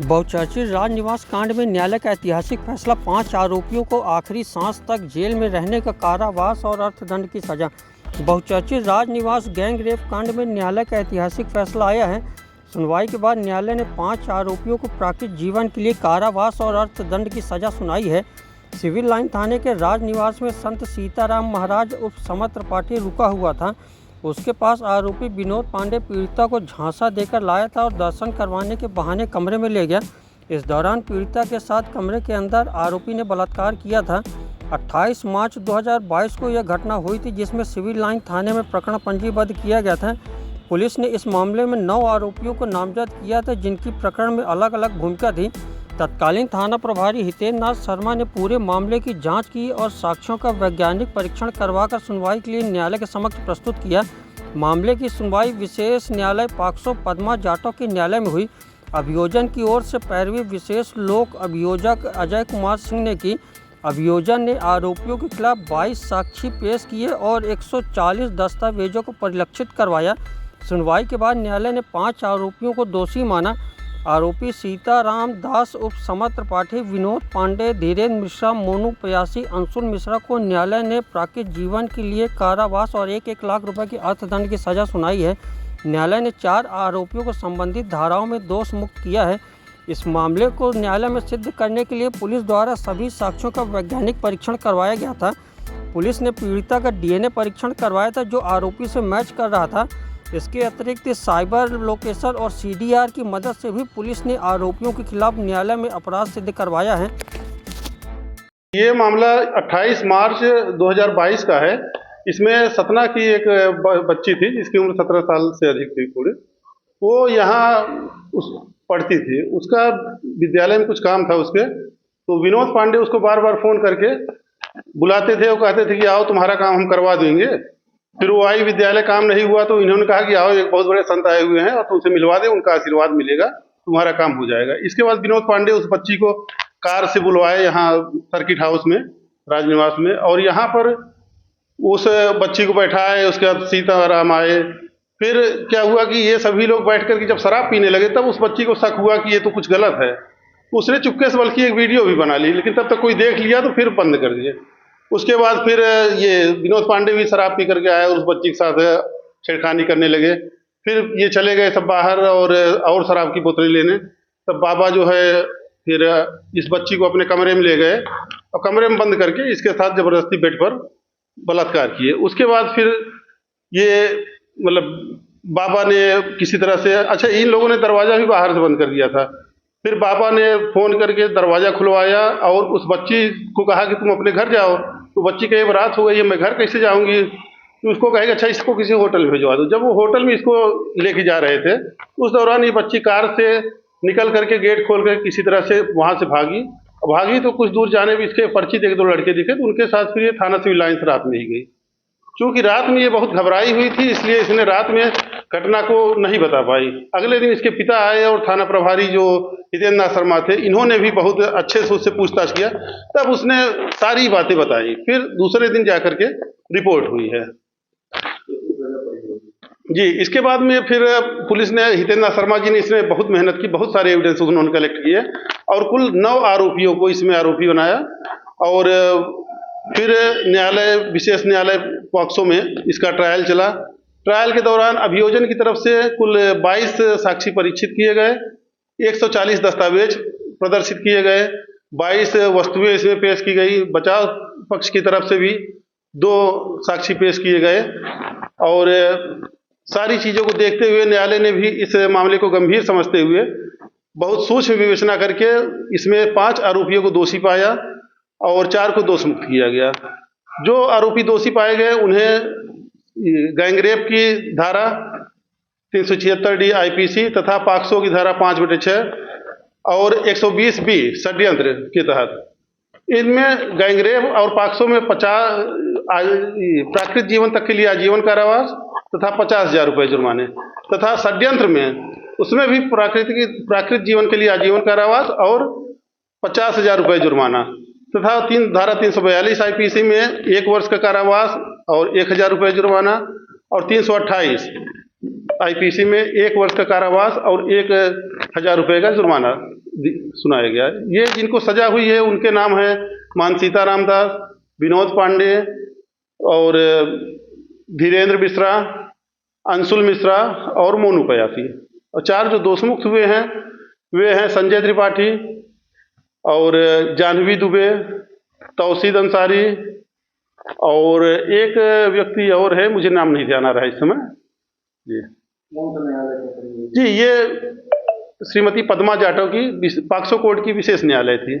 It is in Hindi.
बहुचर्चित राजनिवास कांड में न्यायालय का ऐतिहासिक फैसला, 5 आरोपियों को आखिरी सांस तक जेल में रहने का कारावास और अर्थदंड की सजा। बहुचर्चित राजनिवास गैंग रेप कांड में न्यायालय का ऐतिहासिक फैसला आया है। सुनवाई के बाद न्यायालय ने 5 आरोपियों को प्राकृत जीवन के लिए कारावास और अर्थदंड की सजा सुनाई है। सिविल लाइन थाने के राजनिवास में संत सीताराम महाराज उर्फ समर त्रिपाठी रुका हुआ था। उसके पास आरोपी विनोद पांडे पीड़िता को झांसा देकर लाया था और दर्शन करवाने के बहाने कमरे में ले गया। इस दौरान पीड़िता के साथ कमरे के अंदर आरोपी ने बलात्कार किया था। 28 मार्च 2022 को यह घटना हुई थी, जिसमें सिविल लाइन थाने में प्रकरण पंजीबद्ध किया गया था। पुलिस ने इस मामले में 9 आरोपियों को नामजद किया था, जिनकी प्रकरण में अलग अलग भूमिका थी। तत्कालीन थाना प्रभारी हितेंद्र नाथ शर्मा ने पूरे मामले की जांच की और साक्ष्यों का वैज्ञानिक परीक्षण करवाकर सुनवाई के लिए न्यायालय के समक्ष प्रस्तुत किया। मामले की सुनवाई विशेष न्यायालय पॉक्सो पद्मा जाटव के न्यायालय में हुई। अभियोजन की ओर से पैरवी विशेष लोक अभियोजक अजय कुमार सिंह ने की। अभियोजन ने आरोपियों के खिलाफ 22 साक्षी पेश किए और 140 दस्तावेजों को परिलक्षित करवाया। सुनवाई के बाद न्यायालय ने 5 आरोपियों को दोषी माना। आरोपी सीताराम दास उर्फ समर त्रिपाठी, विनोद पांडे, धीरेन्द्र मिश्रा, मोनू पयासी, अंशुल मिश्रा को न्यायालय ने प्राकृत जीवन के लिए कारावास और 1-1 लाख रुपए की अर्थदंड की सजा सुनाई है। न्यायालय ने 4 आरोपियों को संबंधित धाराओं में दोष मुक्त किया है। इस मामले को न्यायालय में सिद्ध करने के लिए पुलिस द्वारा सभी साक्ष्यों का वैज्ञानिक परीक्षण करवाया गया था। पुलिस ने पीड़िता का DNA परीक्षण करवाया था, जो आरोपी से मैच कर रहा था। इसके अतिरिक्त साइबर लोकेशन और CDR की मदद से भी पुलिस ने आरोपियों के खिलाफ न्यायालय में अपराध सिद्ध करवाया है। ये मामला 28 मार्च 2022 का है। इसमें सतना की एक बच्ची थी, जिसकी उम्र 17 साल से अधिक थी पूरे। वो यहाँ पढ़ती थी। उसका विद्यालय में कुछ काम था उसके, तो विनोद पांडे उसको बार बार फ़ोन करके बुलाते थे। वो कहते थे कि आओ, तुम्हारा काम हम करवा देंगे। फिर वो आई, विद्यालय काम नहीं हुआ तो इन्होंने कहा कि आओ, एक बहुत बड़े संत आए हुए हैं और तुमसे मिलवा दे, उनका आशीर्वाद मिलेगा, तुम्हारा काम हो जाएगा। इसके बाद विनोद पांडे उस बच्ची को कार से बुलवाए यहाँ सर्किट हाउस में, राजनिवास में, और यहाँ पर उस बच्ची को बैठाए। उसके बाद सीताराम आए। फिर क्या हुआ कि ये सभी लोग बैठ कर के जब शराब पीने लगे, तब उस बच्ची को शक हुआ कि ये तो कुछ गलत है। उसने चुपके से बल्कि एक वीडियो भी बना ली, लेकिन तब तक कोई देख लिया तो फिर बंद कर दिए। उसके बाद फिर ये विनोद पांडे भी शराब पी करके आए और उस बच्ची के साथ छेड़खानी करने लगे। फिर ये चले गए सब बाहर और शराब की बोतलें लेने। तब बाबा जो है फिर इस बच्ची को अपने कमरे में ले गए और कमरे में बंद करके इसके साथ ज़बरदस्ती बेड पर बलात्कार किए। उसके बाद फिर ये मतलब बाबा ने किसी तरह से, अच्छा, इन लोगों ने दरवाज़ा भी बाहर से बंद कर दिया था। फिर बाबा ने फ़ोन करके दरवाज़ा खुलवाया और उस बच्ची को कहा कि तुम अपने घर जाओ। तो बच्ची कहे रात हो गई है, मैं घर कैसे जाऊंगी? तो उसको कहेगा अच्छा, इसको किसी होटल में भिजवा दो। जब वो होटल में इसको लेके जा रहे थे, उस दौरान ये बच्ची कार से निकल करके गेट खोल कर किसी तरह से वहाँ से भागी तो कुछ दूर जाने में इसके पर्ची देख 2 लड़के दिखे, तो उनके साथ फिर ये थाना सिविल लाइन से रात में ही गई। चूँकि रात में ये बहुत घबराई हुई थी, इसलिए इसने रात में घटना को नहीं बता पाई। अगले दिन इसके पिता आए और थाना प्रभारी जो हितेंद्र नाथ शर्मा थे, इन्होंने भी बहुत अच्छे से उससे पूछताछ किया। तब उसने सारी बातें बताई। फिर दूसरे दिन जाकर के रिपोर्ट हुई है जी। इसके बाद में फिर पुलिस ने, हितेंद्र नाथ शर्मा जी ने इसमें बहुत मेहनत की, बहुत सारे एविडेंस उन्होंने कलेक्ट किए और कुल 9 आरोपियों को इसमें आरोपी बनाया। और फिर विशेष न्यायालय पॉक्सो में इसका ट्रायल चला। ट्रायल के दौरान अभियोजन की तरफ से कुल 22 साक्षी परीक्षित किए गए, 140 दस्तावेज प्रदर्शित किए गए, 22 वस्तुएं इसमें पेश की गई। बचाव पक्ष की तरफ से भी 2 साक्षी पेश किए गए। और सारी चीज़ों को देखते हुए न्यायालय ने भी इस मामले को गंभीर समझते हुए बहुत सूक्ष्म विवेचना करके इसमें 5 आरोपियों को दोषी पाया और 4 को दोष मुक्त किया गया। जो आरोपी दोषी पाए गए उन्हें गैंगरेप की धारा 376D IPC तथा पॉक्सो की धारा 5/6 और 120B षड्यंत्र के तहत, इनमें गैंगरेप और पॉक्सो में 50 प्राकृत जीवन तक के लिए आजीवन कारावास तथा 50,000 रुपये जुर्माने, तथा षड्यंत्र में उसमें भी प्राकृत जीवन के लिए आजीवन कारावास और 50,000 रुपये जुर्माना, तथा धारा 342 IPC में 1 वर्ष का कारावास और 1,000 रुपये जुर्माना, और 328 IPC में 1 वर्ष का कारावास और 1,000 रुपये का जुर्माना सुनाया गया। ये जिनको सजा हुई है उनके नाम है मान सीताराम दास, विनोद पांडे और धीरेन्द्र मिश्रा, अंशुल मिश्रा और मोनू पयासी। और 4 जो दोषमुक्त हुए हैं वे हैं संजय त्रिपाठी और जाह्नवी दुबे, तौसीद अंसारी और एक व्यक्ति और है, मुझे नाम नहीं ध्यान आ रहा है इस समय जी। जी, ये श्रीमती पद्मा जाटव की पॉक्सो कोर्ट की विशेष न्यायालय थी।